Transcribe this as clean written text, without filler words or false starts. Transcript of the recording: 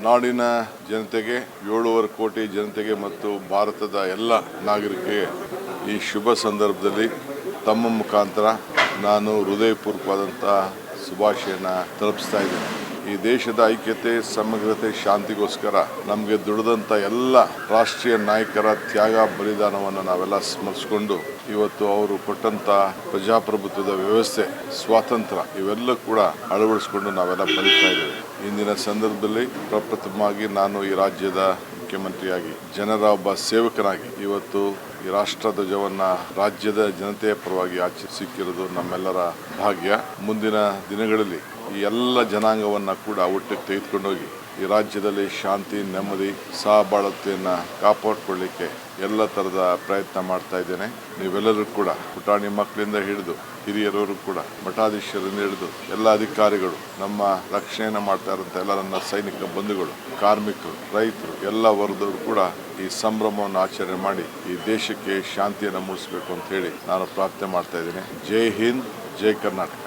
ನಾಡಿನ ಜನತೆಗೆ 7.5 ಕೋಟಿ ಜನತೆಗೆ ಮತ್ತು ಭಾರತದ ಎಲ್ಲ ನಾಗರಿಕರಿಗೆ ಈ ಶುಭ ಸಂದರ್ಭದಲ್ಲಿ ತಮ್ಮ ಮುಖಾಂತರ ನಾನು ಹೃದಯಪೂರ್ವಕವಾದಂಥ ಶುಭಾಶಯನ ತಲುಪಿಸ್ತಾ ಇದ್ದೇನೆ. ಈ ದೇಶದ ಐಕ್ಯತೆ, ಸಮಗ್ರತೆ, ಶಾಂತಿಗೋಸ್ಕರ ನಮಗೆ ದುಡಿದಂಥ ಎಲ್ಲ ರಾಷ್ಟ್ರೀಯ ನಾಯಕರ ತ್ಯಾಗ ಬಲಿದಾನವನ್ನು ನಾವೆಲ್ಲ ಸ್ಮರಿಸಿಕೊಂಡು ಇವತ್ತು ಅವರು ಕೊಟ್ಟಂಥ ಪ್ರಜಾಪ್ರಭುತ್ವದ ವ್ಯವಸ್ಥೆ, ಸ್ವಾತಂತ್ರ್ಯ ಇವೆಲ್ಲ ಕೂಡ ಅಳವಡಿಸಿಕೊಂಡು ನಾವೆಲ್ಲ ಬದುಕ್ತಾ ಇದ್ದೇವೆ. ಇಂದಿನ ಸಂದರ್ಭದಲ್ಲಿ ಪ್ರಪ್ರಥಮವಾಗಿ ನಾನು ಈ ರಾಜ್ಯದ ಮುಖ್ಯಮಂತ್ರಿಯಾಗಿ, ಜನರ ಒಬ್ಬ ಸೇವಕನಾಗಿ ಇವತ್ತು ಈ ರಾಷ್ಟ್ರಧ್ವಜವನ್ನು ರಾಜ್ಯದ ಜನತೆಯ ಪರವಾಗಿ ಸಿಕ್ಕಿರೋದು ನಮ್ಮೆಲ್ಲರ ಭಾಗ್ಯ. ಮುಂದಿನ ದಿನಗಳಲ್ಲಿ ಈ ಎಲ್ಲ ಜನಾಂಗವನ್ನು ಕೂಡ ಒಟ್ಟಿಗೆ ತೆಗೆದುಕೊಂಡೋಗಿ ಈ ರಾಜ್ಯದಲ್ಲಿ ಶಾಂತಿ, ನೆಮ್ಮದಿ, ಸಹಬಾಳ್ವೆಯನ್ನು ಕಾಪಾಡಿಕೊಳ್ಳಿಕ್ಕೆ ಎಲ್ಲ ಥರದ ಪ್ರಯತ್ನ ಮಾಡ್ತಾ ಇದ್ದೇನೆ. ನೀವೆಲ್ಲರೂ ಕೂಡ ಪುಟಾಣಿ ಮಕ್ಕಳಿಂದ ಹಿಡಿದು ಹಿರಿಯರವರು ಕೂಡ, ಮಠಾಧೀಶರಿಂದ ಹಿಡಿದು ಎಲ್ಲ ಅಧಿಕಾರಿಗಳು, ನಮ್ಮ ರಕ್ಷಣೆಯನ್ನು ಮಾಡ್ತಾ ಇರೋಂಥ ಎಲ್ಲ ನನ್ನ ಸೈನಿಕ ಬಂಧುಗಳು, ಕಾರ್ಮಿಕರು, ರೈತರು, ಎಲ್ಲ ವರ್ಗದವರು ಕೂಡ ಈ ಸಂಭ್ರಮವನ್ನು ಆಚರಣೆ ಮಾಡಿ ಈ ದೇಶಕ್ಕೆ ಶಾಂತಿಯನ್ನು ಮೂಡಿಸಬೇಕು ಅಂತ ಹೇಳಿ ನಾನು ಪ್ರಾರ್ಥನೆ ಮಾಡ್ತಾ ಇದ್ದೇನೆ. ಜೈ ಹಿಂದ್, ಜೈ ಕರ್ನಾಟಕ.